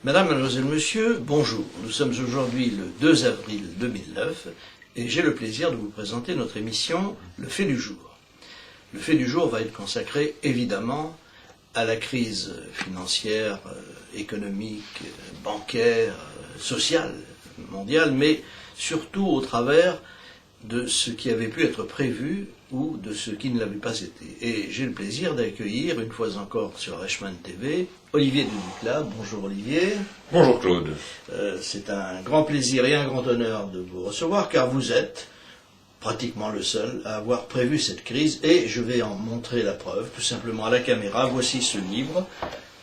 Madame, mademoiselle, monsieur, bonjour. Nous sommes aujourd'hui le 2 avril 2009 et j'ai le plaisir de vous présenter notre émission Le fait du jour. Le fait du jour va être consacré évidemment à la crise financière, économique, bancaire, sociale, mondiale, mais surtout au travers de ce qui avait pu être prévu ou de ce qui ne l'avait pas été. Et j'ai le plaisir d'accueillir, une fois encore sur Reichmann TV, Olivier de Duclas. Bonjour Olivier. Bonjour Claude. C'est un grand plaisir et un grand honneur de vous recevoir, car vous êtes pratiquement le seul à avoir prévu cette crise, et je vais en montrer la preuve, tout simplement à la caméra. Voici ce livre,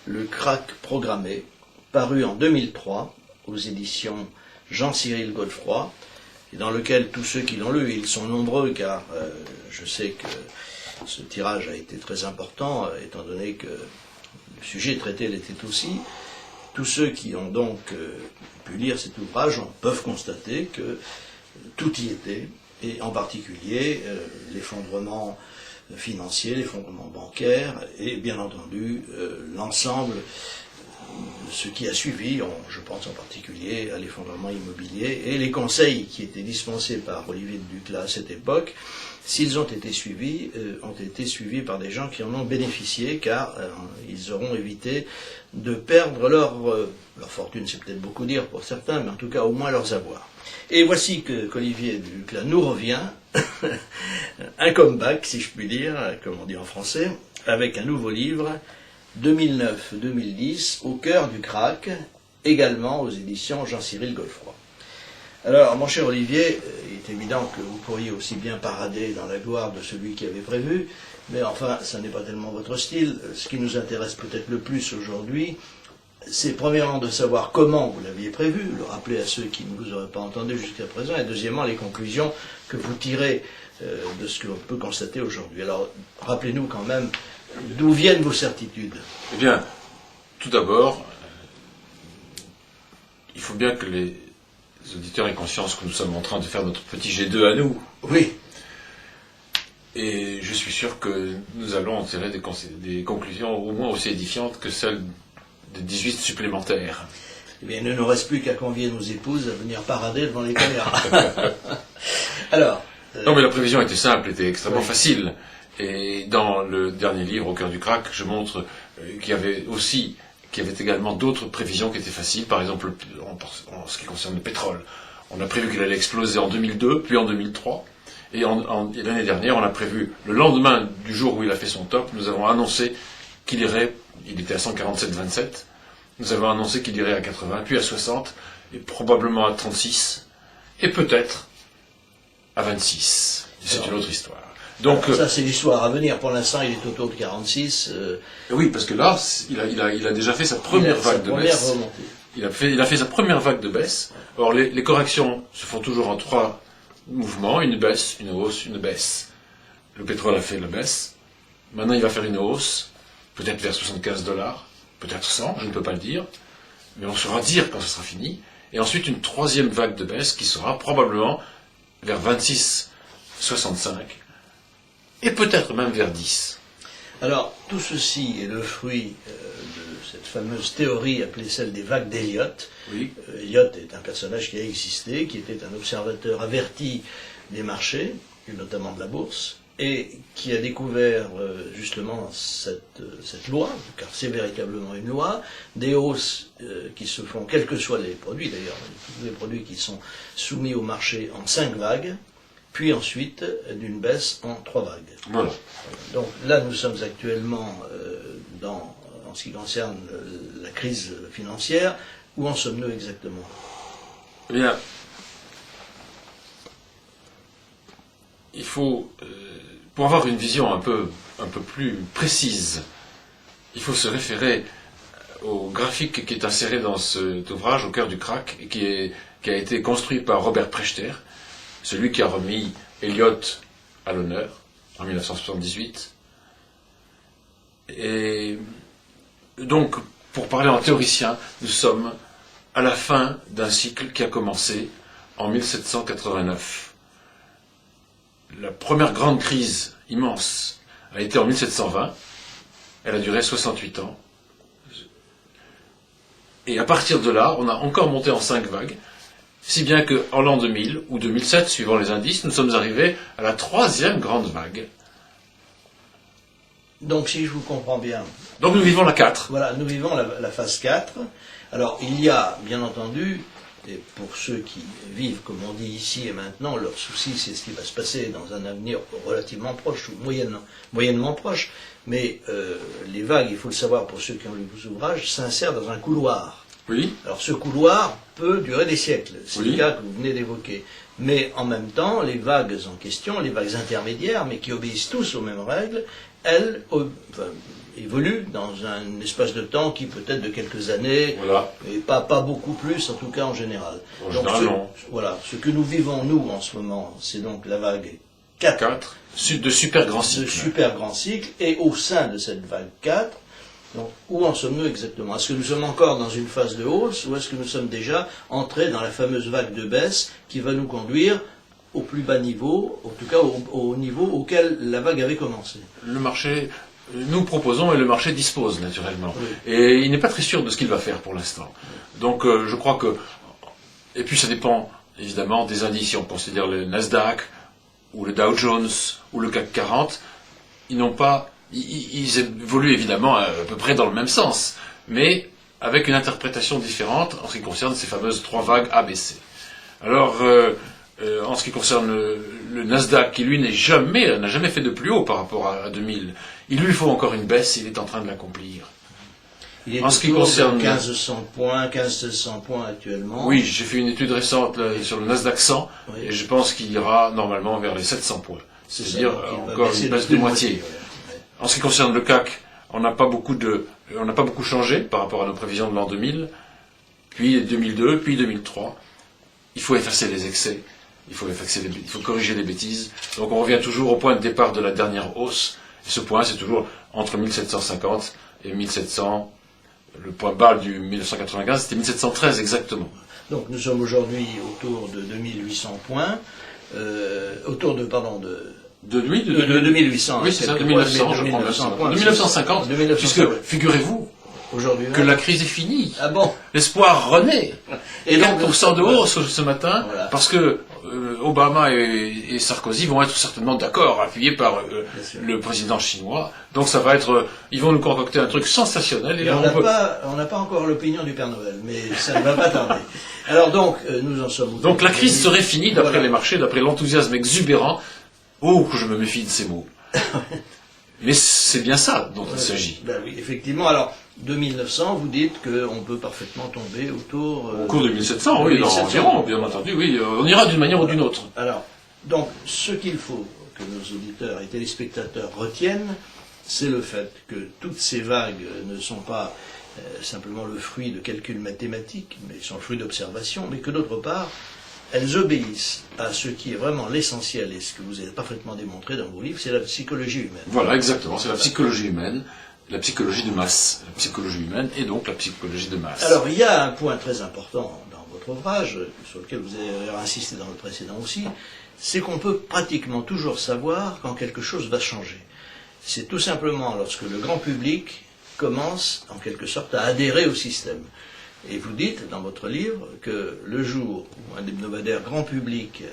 Le Krach programmé, paru en 2003 aux éditions Jean-Cyril Godefroy, et dans lequel tous ceux qui l'ont lu, ils sont nombreux, car je sais que ce tirage a été très important, étant donné que le sujet traité l'était aussi. Tous ceux qui ont donc pu lire cet ouvrage peuvent constater que tout y était, et en particulier l'effondrement financier, l'effondrement bancaire, et bien entendu l'ensemble de ce qui a suivi, je pense en particulier à l'effondrement immobilier, et les conseils qui étaient dispensés par Olivier de Duclas à cette époque, s'ils ont été suivis par des gens qui en ont bénéficié, car ils auront évité de perdre leur fortune, c'est peut-être beaucoup dire pour certains, mais en tout cas au moins leurs avoirs. Et voici qu'Olivier de Duclas nous revient, un comeback, si je puis dire, comme on dit en français, avec un nouveau livre, 2009-2010, Au cœur du Krach, également aux éditions Jean-Cyril Godefroy. Alors, mon cher Olivier, il est évident que vous pourriez aussi bien parader dans la gloire de celui qui avait prévu, mais enfin, ça n'est pas tellement votre style. Ce qui nous intéresse peut-être le plus aujourd'hui, c'est premièrement de savoir comment vous l'aviez prévu, le rappeler à ceux qui ne vous auraient pas entendu jusqu'à présent, et deuxièmement, les conclusions que vous tirez de ce que l'on peut constater aujourd'hui. Alors, rappelez-nous quand même d'où viennent vos certitudes. Eh bien, tout d'abord, il faut bien que les auditeurs aient conscience que nous sommes en train de faire notre petit G2 à nous. Oui. Et je suis sûr que nous allons en tirer des conclusions au moins aussi édifiantes que celles des 18 supplémentaires. Eh bien, il ne nous reste plus qu'à convier nos épouses à venir parader devant les caméras. Alors... Non, mais la prévision était simple, était extrêmement facile. Et dans le dernier livre, Au cœur du Krach, je montre qu'il y avait également d'autres prévisions qui étaient faciles. Par exemple, en ce qui concerne le pétrole, on a prévu qu'il allait exploser en 2002, puis en 2003. Et l'année dernière, on a prévu, le lendemain du jour où il a fait son top, nous avons annoncé qu'il il était à 147,27, nous avons annoncé qu'il irait à 80, puis à 60, et probablement à 36, et peut-être à 26. C'est une autre histoire. Donc, ça, c'est l'histoire à venir. Pour l'instant, il est autour de 46. Oui, parce que là, il a déjà fait sa première vague de baisse. Il a fait sa première vague de baisse. Or, les corrections se font toujours en 3 mouvements. Une baisse, une hausse, une baisse. Le pétrole a fait la baisse. Maintenant, il va faire une hausse, peut-être vers $75, peut-être 100, je ne peux pas le dire. Mais on saura dire quand ce sera fini. Et ensuite, une 3e vague de baisse qui sera probablement vers 26,65. Et peut-être même vers 10. Alors, tout ceci est le fruit de cette fameuse théorie appelée celle des vagues d'Elliott. Oui. Elliott est un personnage qui a existé, qui était un observateur averti des marchés, et notamment de la bourse, et qui a découvert justement cette loi, car c'est véritablement une loi, des hausses qui se font, quels que soient les produits d'ailleurs, tous les produits qui sont soumis au marché en 5 vagues, puis ensuite d'une baisse en 3 vagues. Voilà. Donc là, nous sommes actuellement en ce qui concerne la crise financière. Où en sommes-nous exactement? Eh bien, il faut, pour avoir une vision un peu plus précise, il faut se référer au graphique qui est inséré dans cet ouvrage, Au cœur du Krach, et qui a été construit par Robert Prechter, celui qui a remis Elliott à l'honneur en 1978. Et donc, pour parler en théoricien, nous sommes à la fin d'un cycle qui a commencé en 1789. La première grande crise immense a été en 1720. Elle a duré 68 ans. Et à partir de là, on a encore monté en 5 vagues, si bien qu'en l'an 2000 ou 2007, suivant les indices, nous sommes arrivés à la 3e grande vague. Donc, si je vous comprends bien, Donc nous vivons la 4. voilà, nous vivons la phase 4. Alors, il y a, bien entendu, et pour ceux qui vivent, comme on dit ici et maintenant, leur souci, c'est ce qui va se passer dans un avenir relativement proche ou moyennement proche. Mais les vagues, il faut le savoir pour ceux qui ont lu vos ouvrages, s'insèrent dans un couloir. Oui. Alors, ce couloir peut durer des siècles. C'est Oui. le cas que vous venez d'évoquer. Mais en même temps, les vagues en question, les vagues intermédiaires, mais qui obéissent tous aux mêmes règles, elles évoluent dans un espace de temps qui peut être de quelques années, Voilà. et pas beaucoup plus, en tout cas en général. En Donc, général, non. voilà, ce que nous vivons, nous, en ce moment, c'est donc la vague 4, 4. De super grands de cycles. super grand cycle, et au sein de cette vague 4, donc, où en sommes-nous exactement? Est-ce que nous sommes encore dans une phase de hausse, ou est-ce que nous sommes déjà entrés dans la fameuse vague de baisse qui va nous conduire au plus bas niveau, en tout cas au niveau auquel la vague avait commencé? Le marché, nous proposons et le marché dispose naturellement. Oui. Et il n'est pas très sûr de ce qu'il va faire pour l'instant. Donc je crois que... Et puis ça dépend évidemment des indices. Si on considère le Nasdaq, ou le Dow Jones, ou le CAC 40, ils n'ont pas... Ils évoluent évidemment à peu près dans le même sens, mais avec une interprétation différente en ce qui concerne ces fameuses 3 vagues ABC. Alors, en ce qui concerne le Nasdaq, qui lui n'a jamais fait de plus haut par rapport à 2000, il lui faut encore une baisse, il est en train de l'accomplir. Il est En ce qui autour concerne- de 1500 points, 1500 points actuellement. Oui, j'ai fait une étude récente là, sur le Nasdaq 100, Oui. et je pense qu'il ira normalement vers les 700 points. C'est-à-dire Donc, il va encore baisser une baisse plus de moitié. ouais. En ce qui concerne le CAC, on n'a pas beaucoup changé par rapport à nos prévisions de l'an 2000, puis 2002, puis 2003. Il faut effacer les excès, il faut corriger les bêtises. Donc on revient toujours au point de départ de la dernière hausse. Et ce point, c'est toujours entre 1750 et 1700. Le point bas du 1995, c'était 1713 exactement. Donc nous sommes aujourd'hui autour de 2800 points, autour de, pardon, de 2800. Oui, c'est ça, de quelques points, 1900, je 2900 crois. points. De 1950, De 1950, puisque, ouais. figurez-vous, Aujourd'hui que même. la crise est finie. Ah bon? L'espoir renaît. Et donc, 4% de hausse ce matin, Voilà. parce que Obama et Sarkozy vont être certainement d'accord, appuyés par Bien sûr. le président chinois. Donc ça va être, ils vont nous concocter un truc sensationnel. Et Et là, on n'a pas encore l'opinion du Père Noël, mais ça ne va pas tarder. Alors donc, nous en sommes... Donc la crise serait finie d'après Voilà. les marchés, d'après l'enthousiasme exubérant. Oh, que je me méfie de ces mots. Mais c'est bien ça dont il s'agit. Ben oui, effectivement. Alors, 2900, vous dites qu'on peut parfaitement tomber autour... Au cours de 1700, oui, 1700. environ, bien entendu, oui. On ira d'une manière ou d'une autre. Alors, donc, ce qu'il faut que nos auditeurs et téléspectateurs retiennent, c'est le fait que toutes ces vagues ne sont pas simplement le fruit de calculs mathématiques, mais sont le fruit d'observations, mais que d'autre part, elles obéissent à ce qui est vraiment l'essentiel, et ce que vous avez parfaitement démontré dans vos livres, c'est la psychologie humaine. Voilà, exactement. C'est la psychologie humaine, la psychologie de masse. La psychologie humaine et donc la psychologie de masse. Alors, il y a un point très important dans votre ouvrage, sur lequel vous avez insisté dans le précédent aussi, c'est qu'on peut pratiquement toujours savoir quand quelque chose va changer. C'est tout simplement lorsque le grand public commence, en quelque sorte, à adhérer au système. Et vous dites, dans votre livre, que le jour où un hebdomadaire grand public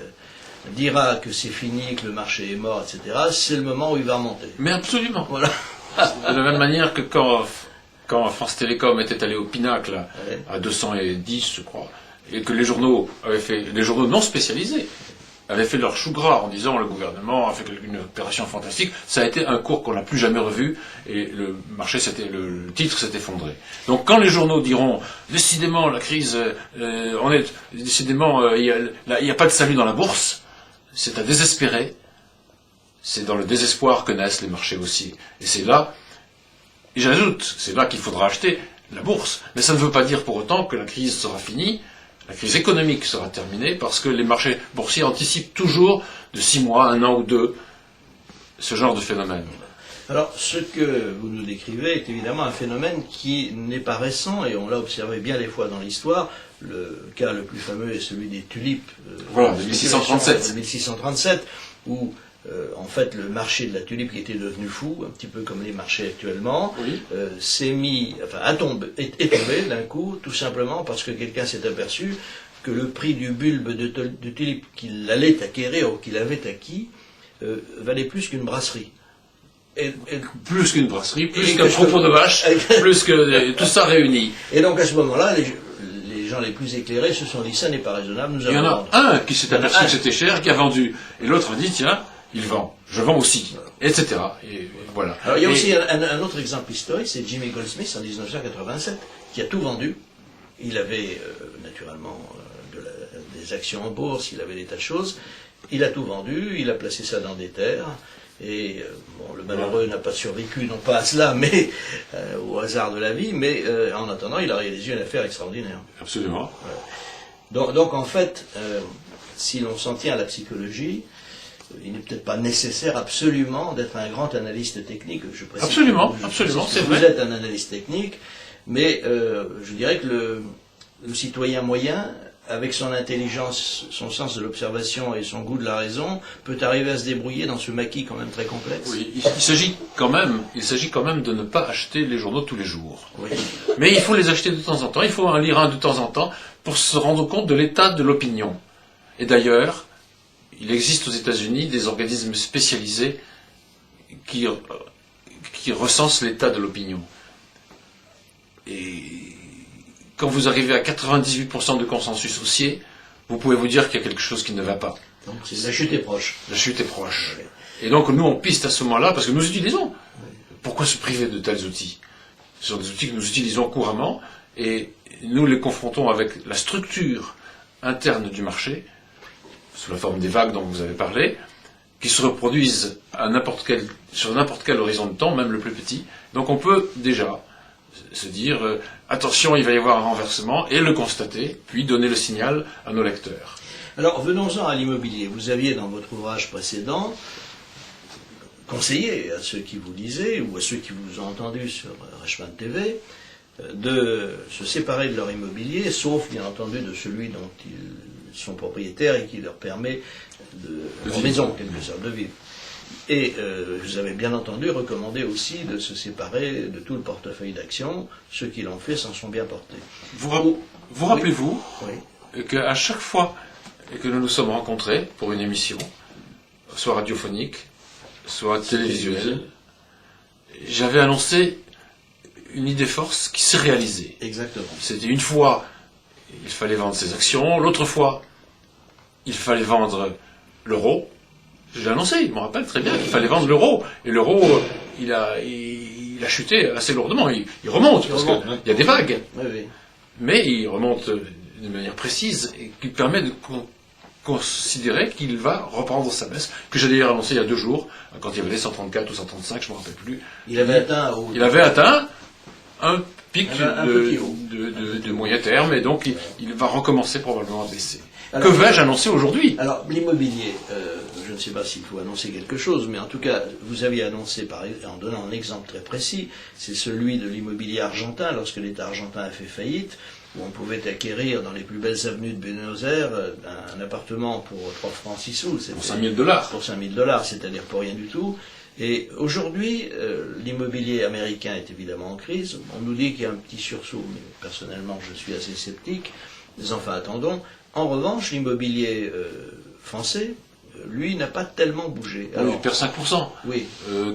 dira que c'est fini, que le marché est mort, etc., c'est le moment où il va remonter. Mais absolument. Voilà. De la même manière que quand France Télécom était allé au pinacle Ouais. à 210, je crois, et que les journaux non spécialisés, avaient fait leur chou gras en disant le gouvernement a fait une opération fantastique, ça a été un cours qu'on n'a plus jamais revu et le marché le titre s'est effondré. Donc quand les journaux diront décidément la crise, décidément il n'y a pas de salut dans la bourse, c'est à désespérer. C'est dans le désespoir que naissent les marchés aussi. Et c'est là, et j'ajoute, c'est là qu'il faudra acheter la bourse. Mais ça ne veut pas dire pour autant que la crise sera finie, la crise économique sera terminée, parce que les marchés boursiers anticipent toujours de 6 mois, 1 an ou 2, ce genre de phénomène. Alors, ce que vous nous décrivez est évidemment un phénomène qui n'est pas récent, et on l'a observé bien des fois dans l'histoire. Le cas le plus fameux est celui des tulipes. Voilà, de 1637. De 1637, où en fait, le marché de la tulipe, qui était devenu fou, un petit peu comme les marchés actuellement, Oui. est tombé d'un coup, tout simplement parce que quelqu'un s'est aperçu que le prix du bulbe de tulipe qu'il allait acquérir ou qu'il avait acquis valait plus qu'une brasserie. Plus qu'une brasserie, plus Et qu'un que je propos peux- de vache, plus que tout ça réuni. Et donc à ce moment-là, les gens les plus éclairés se sont dit ça n'est pas raisonnable, nous Il y en allons a vendre. un qui s'est Il y en a aperçu un. que c'était cher, qui a vendu. Et l'autre a dit, tiens, il vend, je vends aussi, etc. Et voilà. Alors il y a Et- aussi un autre exemple historique, c'est Jimmy Goldsmith en 1987, qui a tout vendu. Il avait naturellement des actions en bourse, il avait des tas de choses. Il a tout vendu, il a placé ça dans des terres. Et bon, le malheureux n'a pas survécu, non pas à cela, mais au hasard de la vie. Mais en attendant, il a réalisé une affaire extraordinaire. Absolument. Donc en fait, si l'on s'en tient à la psychologie, il n'est peut-être pas nécessaire absolument d'être un grand analyste technique. Je précise Absolument, que absolument, c'est vous vrai. êtes un analyste technique, mais je dirais que le citoyen moyen, avec son intelligence, son sens de l'observation et son goût de la raison, peut arriver à se débrouiller dans ce maquis quand même très complexe. Oui, il s'agit quand même de ne pas acheter les journaux tous les jours. Oui. Mais il faut les acheter de temps en temps, il faut en lire un de temps en temps pour se rendre compte de l'état de l'opinion. Et d'ailleurs, il existe aux États-Unis des organismes spécialisés qui recensent l'état de l'opinion. Et quand vous arrivez à 98% de consensus haussier, vous pouvez vous dire qu'il y a quelque chose qui ne va pas. Donc la chute est proche. La chute est proche. Oui. Et donc nous, on piste à ce moment-là, parce que nous utilisons. Pourquoi se priver de tels outils? Ce sont des outils que nous utilisons couramment, et nous les confrontons avec la structure interne du marché, sous la forme des vagues dont vous avez parlé, qui se reproduisent sur n'importe quel horizon de temps, même le plus petit. Donc on peut déjà se dire, attention, il va y avoir un renversement, et le constater, puis donner le signal à nos lecteurs. Alors venons-en à l'immobilier. Vous aviez dans votre ouvrage précédent conseillé à ceux qui vous lisaient ou à ceux qui vous ont entendu sur Reichmann TV de se séparer de leur immobilier, sauf bien entendu de celui dont ils sont propriétaires et qui leur permet leur vivre. maison, en quelque sorte, de vivre. Et vous avez bien entendu recommandé aussi de se séparer de tout le portefeuille d'actions. Ceux qui l'ont fait s'en sont bien portés. Vous rappelez-vous Oui. qu'à chaque fois que nous nous sommes rencontrés pour une émission, soit radiophonique, soit télévisuelle, j'avais annoncé une idée force qui s'est réalisée. Exactement. C'était une fois, il fallait vendre ses actions, l'autre fois, il fallait vendre l'euro. J'ai annoncé, il me rappelle très bien qu'il fallait vendre l'euro. Et l'euro, il a chuté assez lourdement. Il remonte, parce qu'il y a des vagues. Oui, oui. Mais il remonte de manière précise et qui permet de considérer qu'il va reprendre sa baisse, que j'ai d'ailleurs annoncé il y a 2 jours, quand il y avait les 134 ou 135, je ne me rappelle plus. Il avait atteint Il avait atteint un pic Un petit haut. de moyen terme, et donc il va recommencer probablement à baisser. Alors, que vais-je annoncer aujourd'hui? Alors, l'immobilier, je ne sais pas s'il faut annoncer quelque chose, mais en tout cas, vous aviez annoncé, en donnant un exemple très précis, c'est celui de l'immobilier argentin, lorsque l'État argentin a fait faillite, où on pouvait acquérir dans les plus belles avenues de Buenos Aires un appartement pour 3 francs 6 sous. Pour 5 000 $. Pour 5 000 $, c'est-à-dire pour rien du tout. Et aujourd'hui, l'immobilier américain est évidemment en crise. On nous dit qu'il y a un petit sursaut, mais personnellement, je suis assez sceptique. Mais enfin, attendons. En revanche, l'immobilier français, lui, n'a pas tellement bougé. Alors, il perd 5%. Oui.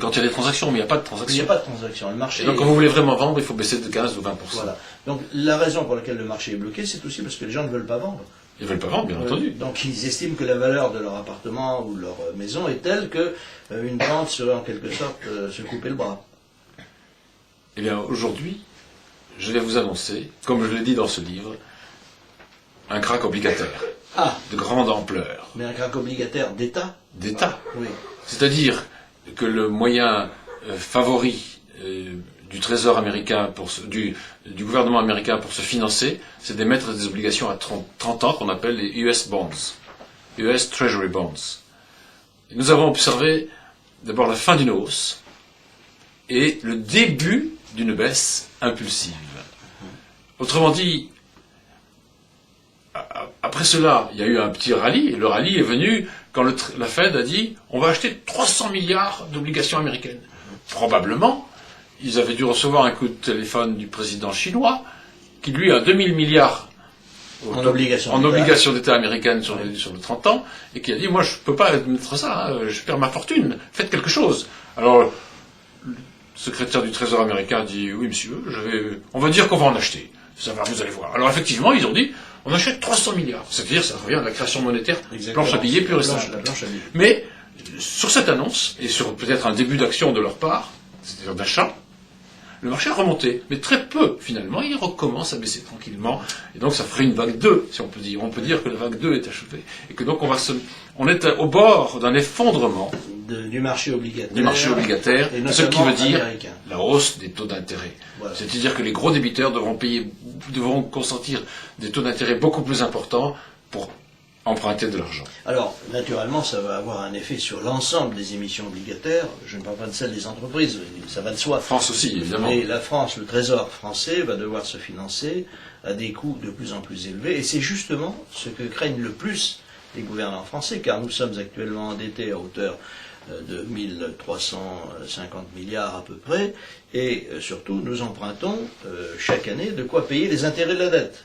Quand il y a des transactions, mais il n'y a pas de Il n'y transactions. a pas de transaction. Le marché. Et donc, quand vous voulez vraiment vendre, il faut baisser de 15 ou 20%. Voilà. Donc, la raison pour laquelle le marché est bloqué, c'est aussi parce que les gens ne veulent pas vendre. Ils ne veulent pas vendre, bien entendu. Donc, ils estiment que la valeur de leur appartement ou leur maison est telle que une vente serait en quelque sorte se couper le bras. Eh bien, aujourd'hui, je vais vous annoncer, comme je l'ai dit dans ce livre, un krach obligataire Ah, de grande ampleur, mais un krach obligataire d'État. d'État. Oui. C'est-à-dire que le moyen favori du Trésor américain, du gouvernement américain pour se financer, c'est d'émettre des obligations à 30 ans qu'on appelle les US Bonds, US Treasury Bonds. Et nous avons observé d'abord la fin d'une hausse et le début d'une baisse impulsive. Autrement dit, après cela, il y a eu un petit rallye, et le rallye est venu quand la Fed a dit on va acheter 300 milliards d'obligations américaines. Probablement, ils avaient dû recevoir un coup de téléphone du président chinois, qui lui a 2000 milliards en obligation d'État américaine sur le 30 ans, et qui a dit, moi je peux pas mettre ça, hein, je perds ma fortune, faites quelque chose. Alors, le secrétaire du Trésor américain a dit, oui monsieur, on va dire qu'on va en acheter. Ça va, vous allez voir. Alors effectivement, ils ont dit, on achète 300 milliards. C'est-à-dire, ça revient à la création monétaire, planche à billets pure et simple. Mais, sur cette annonce, et sur peut-être un début d'action de leur part, c'est-à-dire d'achat, le marché a remonté, mais très peu, finalement, il recommence à baisser tranquillement, et donc ça ferait une vague 2, si on peut dire. On peut dire que la vague 2 est achevée, et que donc on est au bord d'un effondrement du marché obligataire. Ce qui veut dire américain. La hausse des taux d'intérêt. Voilà. C'est-à-dire que les gros débiteurs devront consentir des taux d'intérêt beaucoup plus importants pour emprunter de l'argent. Alors, naturellement, ça va avoir un effet sur l'ensemble des émissions obligataires. Je ne parle pas de celles des entreprises, ça va de soi. France aussi, évidemment. Mais la France, le Trésor français, va devoir se financer à des coûts de plus en plus élevés. Et c'est justement ce que craignent le plus les gouvernants français, car nous sommes actuellement endettés à hauteur de 1350 milliards à peu près, et surtout, nous empruntons chaque année de quoi payer les intérêts de la dette.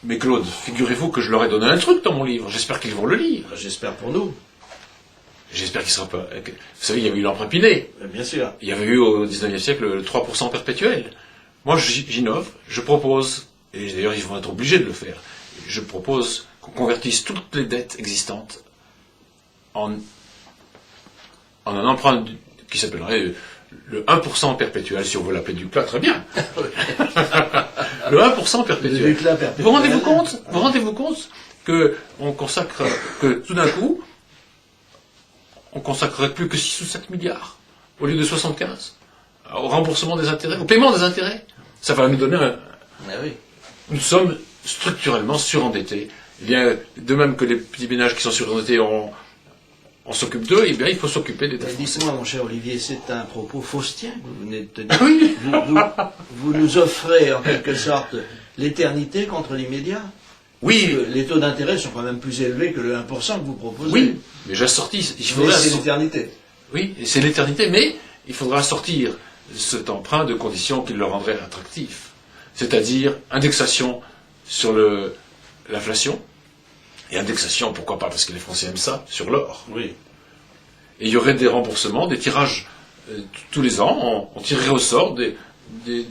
Mais Claude, figurez-vous que je leur ai donné un truc dans mon livre. J'espère qu'ils vont le lire. J'espère pour nous. J'espère qu'il sera pas... Vous savez, il y avait eu l'emprunt Pinet. Bien sûr. Il y avait eu au 19e siècle le 3% perpétuel. Moi, j'innove, je propose, et d'ailleurs ils vont être obligés de le faire, je propose qu'on convertisse toutes les dettes existantes en un emprunt qui s'appellerait le 1% perpétuel, si on veut l'appeler Ducla, très bien. Le 1% perpétuel. Vous rendez-vous compte que tout d'un coup, on consacrerait plus que 6 ou 7 milliards au lieu de 75 au remboursement des intérêts, au paiement des intérêts. Ça va nous donner Nous sommes structurellement surendettés. Eh bien, de même que les petits ménages qui sont surendettés, on s'occupe d'eux, eh bien, il faut s'occuper des dettes. Dites-moi, mon cher Olivier, c'est un propos faustien que vous venez de tenir. Oui. Vous nous offrez, en quelque sorte, l'éternité contre l'immédiat. Oui. Les taux d'intérêt sont quand même plus élevés que le 1% que vous proposez. Oui, mais j'assortis. C'est l'éternité. Oui, c'est l'éternité, mais il faudra assortir cet emprunt de conditions qui le rendraient attractif. C'est-à-dire indexation sur l'inflation, et indexation, pourquoi pas, parce que les Français aiment ça, sur l'or. Oui. Et il y aurait des remboursements, des tirages tous les ans, on tirerait au sort des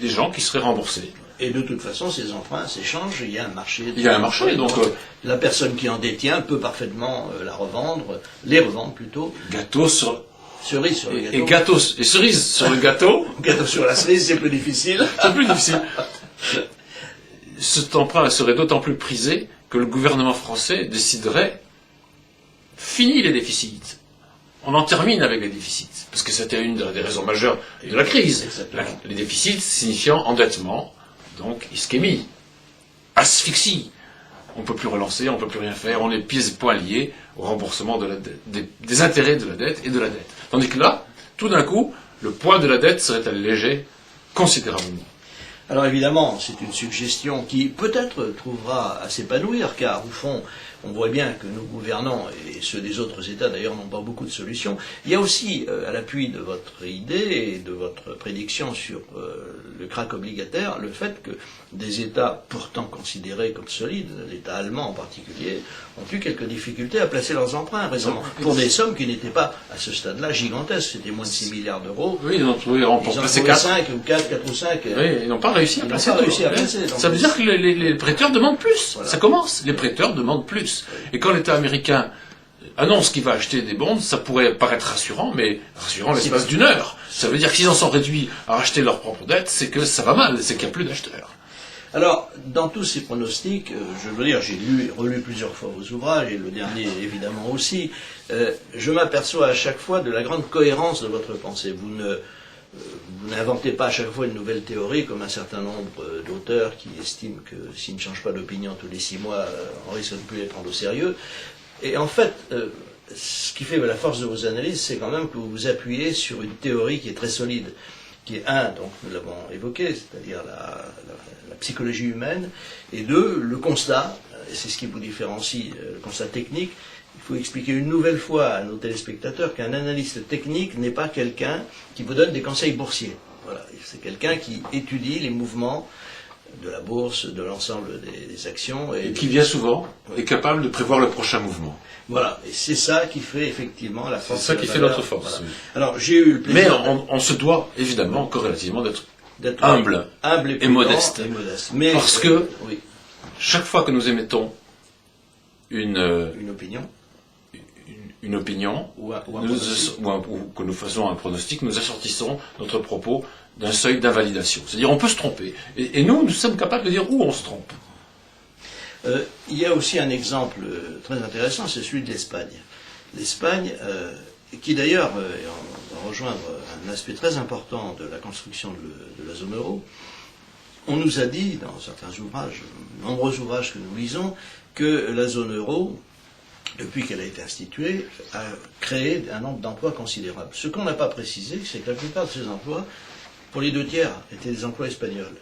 gens qui seraient remboursés. Et de toute façon, ces emprunts s'échangent, il y a un marché. Il y a un marché, donc la personne qui en détient peut parfaitement les revendre plutôt. Gâteau sur... Cerise sur le gâteau. Et cerise sur le gâteau. Gâteau sur la cerise, c'est plus difficile. C'est plus difficile. Cet emprunt serait d'autant plus prisé que le gouvernement français déciderait fini les déficits. On en termine avec les déficits. Parce que c'était une des raisons majeures de la crise. Les déficits signifiant endettement, donc ischémie, asphyxie. On ne peut plus relancer, on ne peut plus rien faire, on est pieds et poings liés au remboursement des intérêts de la dette et de la dette. Tandis que là, tout d'un coup, le poids de la dette serait allégé considérablement. Alors évidemment, c'est une suggestion qui peut-être trouvera à s'épanouir, car au fond, on voit bien que nos gouvernants, et ceux des autres États d'ailleurs, n'ont pas beaucoup de solutions. Il y a aussi, à l'appui de votre idée et de votre prédiction sur le krach obligataire, le fait que des États pourtant considérés comme solides, l'État allemand en particulier, ont eu quelques difficultés à placer leurs emprunts récemment, pour des sommes qui n'étaient pas, à ce stade-là, gigantesques. C'était moins de 6 milliards d'euros. Oui, ils ont trouvé pour placer 5 ou 4 ou 5. Oui, ils n'ont pas réussi à placer. Ça veut dire que les prêteurs demandent plus. Voilà. Ça commence. Les prêteurs demandent plus. Et quand l'État américain annonce qu'il va acheter des bonds, ça pourrait paraître rassurant, mais rassurant l'espace d'une heure. Ça veut dire qu'ils en sont réduits à racheter leurs propres dettes, c'est que ça va mal, c'est qu'il n'y a plus d'acheteurs. Alors, dans tous ces pronostics, je veux dire, j'ai relu plusieurs fois vos ouvrages, et le dernier évidemment aussi, je m'aperçois à chaque fois de la grande cohérence de votre pensée. Vous n'inventez pas à chaque fois une nouvelle théorie, comme un certain nombre d'auteurs qui estiment que s'ils ne changent pas d'opinion tous les 6 mois, on risque de ne plus les prendre au sérieux. Et en fait, ce qui fait la force de vos analyses, c'est quand même que vous vous appuyez sur une théorie qui est très solide, qui est donc nous l'avons évoqué, c'est-à-dire la psychologie humaine, et 2, le constat, et c'est ce qui vous différencie, le constat technique, il faut expliquer une nouvelle fois à nos téléspectateurs qu'un analyste technique n'est pas quelqu'un qui vous donne des conseils boursiers. Voilà, c'est quelqu'un qui étudie les mouvements de la bourse, de l'ensemble des actions. Et qui bien souvent est capable de prévoir le prochain mouvement. Voilà, et c'est ça qui fait effectivement la force. C'est ça qui fait notre force. Voilà. Oui. Alors j'ai eu le plaisir. Mais on se doit évidemment corrélativement d'être humble et modeste. Mais, parce que oui. chaque fois que nous émettons une opinion ou que nous faisons un pronostic, nous assortissons notre propos d'un seuil d'invalidation. C'est-à-dire on peut se tromper. Et nous sommes capables de dire où on se trompe. Il y a aussi un exemple très intéressant, c'est celui de l'Espagne. L'Espagne, qui d'ailleurs va rejoindre un aspect très important de la construction de la zone euro. On nous a dit, dans certains ouvrages, nombreux ouvrages que nous lisons, que la zone euro, depuis qu'elle a été instituée, a créé un nombre d'emplois considérable. Ce qu'on n'a pas précisé, c'est que la plupart de ces emplois, pour les 2/3, étaient des emplois espagnols,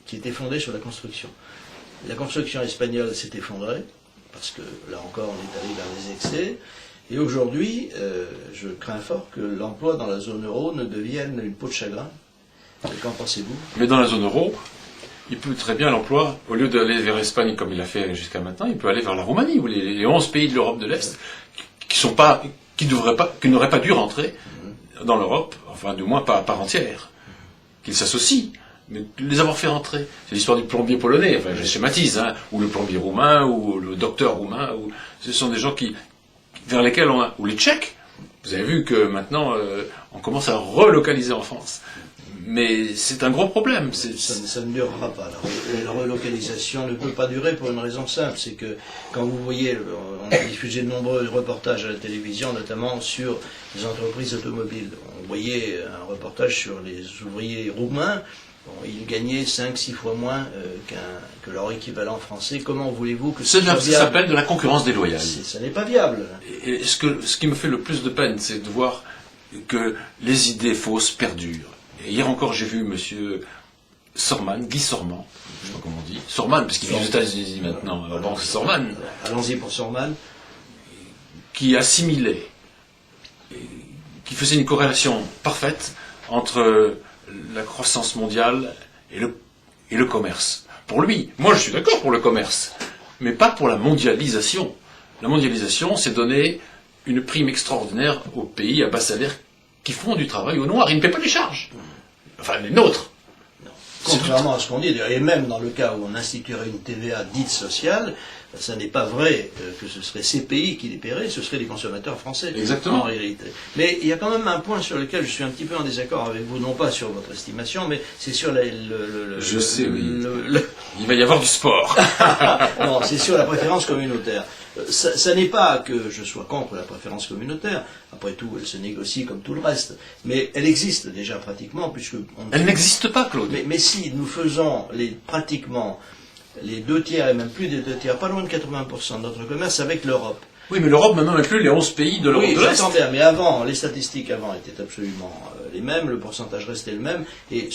qui étaient fondés sur la construction. La construction espagnole s'est effondrée, parce que là encore on est allé vers les excès, et aujourd'hui, je crains fort que l'emploi dans la zone euro ne devienne une peau de chagrin. Qu'en pensez-vous? Mais dans la zone euro, il peut très bien l'emploi, au lieu d'aller vers l'Espagne comme il a fait jusqu'à maintenant, il peut aller vers la Roumanie, ou les 11 pays de l'Europe de l'Est, qui n'auraient pas dû rentrer dans l'Europe, enfin du moins pas à part entière, qu'ils s'associent, mais les avoir fait rentrer. C'est l'histoire du plombier polonais, enfin je schématise, hein, ou le plombier roumain, ou le docteur roumain, ce sont des gens vers lesquels ou les Tchèques. Vous avez vu que maintenant, on commence à relocaliser en France. Mais c'est un gros problème. Ça ne durera pas. La relocalisation ne peut pas durer pour une raison simple, c'est que quand vous voyez, on a diffusé de nombreux reportages à la télévision, notamment sur les entreprises automobiles. On voyait un reportage sur les ouvriers roumains. Bon, ils gagnaient 5-6 fois moins que leur équivalent français. Comment voulez-vous que ça s'appelle de la concurrence déloyale. Ça n'est pas viable. Et ce qui me fait le plus de peine, c'est de voir que les idées fausses perdurent. Et hier encore, j'ai vu M. Sorman, Guy Sorman, je ne sais pas comment on dit, Sorman, parce qu'il vit aux États-Unis maintenant, alors bon, c'est Sorman. Allons-y pour Sorman. Qui assimilait, qui faisait une corrélation parfaite entre la croissance mondiale et le commerce. Pour lui, moi je suis d'accord pour le commerce, mais pas pour la mondialisation. La mondialisation, c'est donner une prime extraordinaire aux pays à bas salaire qui font du travail au noir. Ils ne paient pas les charges. Enfin, les nôtres. Contrairement à ce qu'on dit, et même dans le cas où on instituerait une TVA dite sociale, ça n'est pas vrai que ce serait ces pays qui les paieraient, ce seraient les consommateurs français. Exactement. En réalité. Mais il y a quand même un point sur lequel je suis un petit peu en désaccord avec vous, non pas sur votre estimation, mais c'est sur je sais, oui. Il va y avoir du sport. Non, c'est sur la préférence communautaire. Ça n'est pas que je sois contre la préférence communautaire, après tout elle se négocie comme tout le reste, mais elle existe déjà pratiquement puisque... Elle n'existe pas, Claude. Mais si nous faisons pratiquement les 2/3 et même plus des 2/3, pas loin de 80% de notre commerce avec l'Europe. Oui, mais l'Europe maintenant inclut les 11 pays de l'Europe de l'Est. Oui, bien, mais avant, les statistiques avant étaient absolument les mêmes, le pourcentage restait le même, et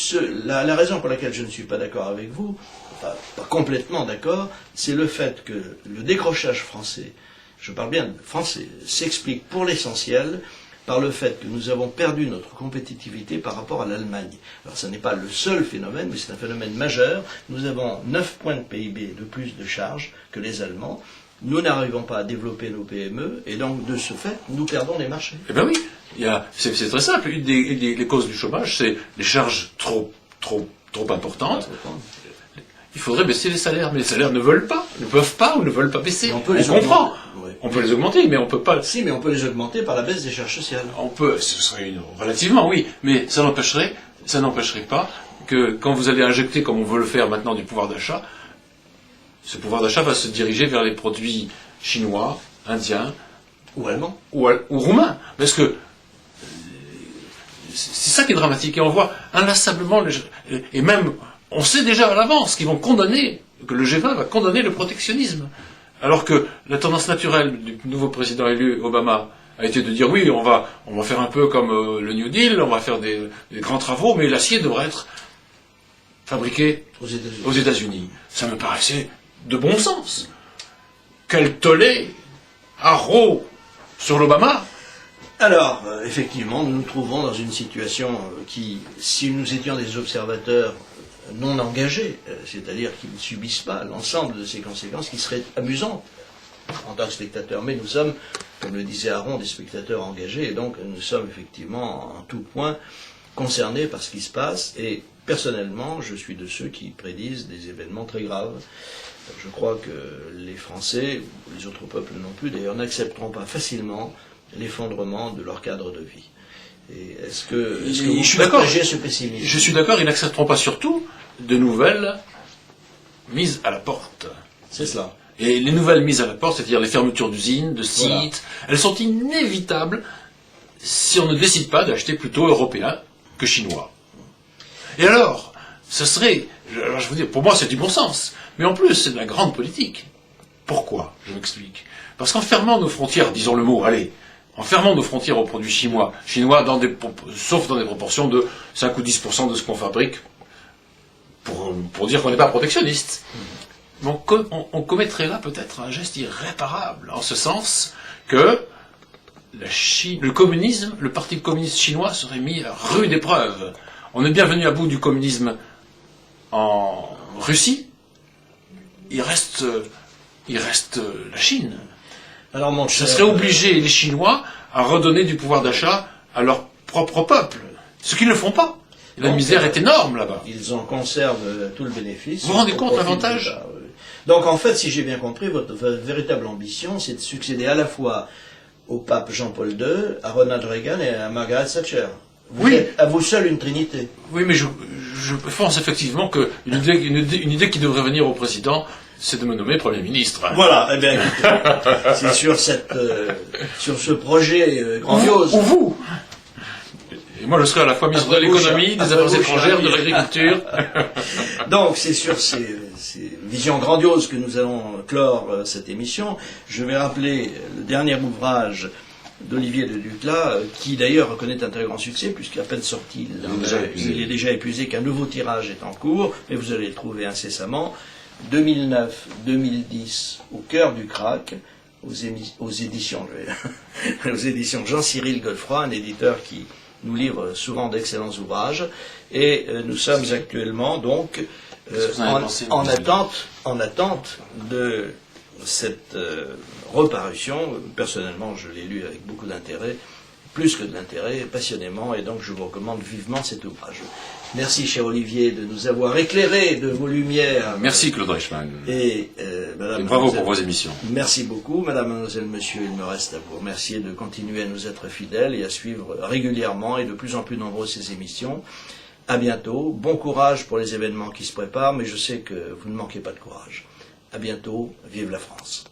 la raison pour laquelle je ne suis pas d'accord avec vous, enfin, pas complètement d'accord, c'est le fait que le décrochage français, je parle bien de français, s'explique pour l'essentiel par le fait que nous avons perdu notre compétitivité par rapport à l'Allemagne. Alors ce n'est pas le seul phénomène, mais c'est un phénomène majeur. Nous avons 9 points de PIB de plus de charges que les Allemands. Nous n'arrivons pas à développer nos PME, et donc de ce fait, nous perdons les marchés. Eh bien oui, c'est très simple. Une des causes du chômage, c'est les charges trop importantes. Il faudrait baisser les salaires, mais les salaires ne peuvent pas ou ne veulent pas baisser. On comprend. Oui. On peut les augmenter, mais on peut pas. Si, mais on peut les augmenter par la baisse des charges sociales. On peut, ce serait relativement, oui, mais ça n'empêcherait pas que quand vous allez injecter, comme on veut le faire maintenant, du pouvoir d'achat, ce pouvoir d'achat va se diriger vers les produits chinois, indiens ou allemands ou roumains, parce que c'est ça qui est dramatique, et on voit inlassablement et même on sait déjà à l'avance qu'ils vont condamner, que le G20 va condamner le protectionnisme. Alors que la tendance naturelle du nouveau président élu, Obama, a été de dire oui, on va faire un peu comme le New Deal, on va faire des grands travaux, mais l'acier devrait être fabriqué aux États-Unis. Ça me paraissait de bon sens. Quel tollé haro sur l'Obama. Alors, effectivement, nous nous trouvons dans une situation qui, si nous étions des observateurs non engagés, c'est-à-dire qui ne subissent pas l'ensemble de ces conséquences, qui seraient amusantes en tant que spectateurs. Mais nous sommes, comme le disait Aaron, des spectateurs engagés, et donc nous sommes effectivement en tout point concernés par ce qui se passe, et personnellement, je suis de ceux qui prédisent des événements très graves. Je crois que les Français, ou les autres peuples non plus d'ailleurs, n'accepteront pas facilement l'effondrement de leur cadre de vie. Et est-ce que vous partagez ce pessimisme? Je suis d'accord, ils n'accepteront pas surtout de nouvelles mises à la porte. C'est cela. Et les nouvelles mises à la porte, c'est-à-dire les fermetures d'usines, de sites, voilà, elles sont inévitables si on ne décide pas d'acheter plutôt européen que chinois. Et alors, ce serait, je veux dire, pour moi c'est du bon sens, mais en plus c'est de la grande politique. Pourquoi? Je m'explique. Parce qu'en fermant nos frontières, disons le mot, allez, en fermant nos frontières aux produits chinois sauf dans des proportions de 5 ou 10% de ce qu'on fabrique, pour dire qu'on n'est pas protectionniste. Donc on commettrait là peut-être un geste irréparable, en ce sens que le communisme, le parti communiste chinois serait mis à rude épreuve. On est bien venu à bout du communisme en Russie, il reste la Chine. Alors, mon cher, ça serait obliger les Chinois à redonner du pouvoir d'achat à leur propre peuple, ce qu'ils ne font pas. La misère est énorme là-bas. Ils en conservent tout le bénéfice. Vous vous rendez compte l'avantage? Donc en fait, si j'ai bien compris, votre véritable ambition, c'est de succéder à la fois au pape Jean-Paul II, à Ronald Reagan et à Margaret Thatcher. Vous êtes à vous seul une trinité. Oui, mais je pense effectivement qu'une idée qui devrait venir au président, c'est de me nommer Premier ministre. Voilà, eh bien écoutez, c'est sur ce projet grandiose. Ou vous. Et moi je serai à la fois ministre de l'économie, des affaires étrangères, de l'agriculture. Donc c'est sur ces visions grandioses que nous allons clore cette émission. Je vais rappeler le dernier ouvrage d'Olivier de Duclas, qui d'ailleurs connaît un très grand succès, puisqu'à peine sorti, il est déjà épuisé, qu'un nouveau tirage est en cours, mais vous allez le trouver incessamment. 2009-2010, au cœur du crack, aux éditions Jean-Cyril Godefroy, un éditeur qui nous livre souvent d'excellents ouvrages, et nous sommes actuellement donc en attente de cette reparution. Personnellement, je l'ai lu avec beaucoup d'intérêt, plus que de l'intérêt, passionnément, et donc je vous recommande vivement cet ouvrage. Merci, cher Olivier, de nous avoir éclairés de vos lumières. Merci, Claude Reichmann. Et bravo pour vos émissions. Merci beaucoup, Madame, Mademoiselle, Monsieur. Il me reste à vous remercier de continuer à nous être fidèles et à suivre régulièrement et de plus en plus nombreux ces émissions. À bientôt. Bon courage pour les événements qui se préparent, mais je sais que vous ne manquez pas de courage. À bientôt. Vive la France.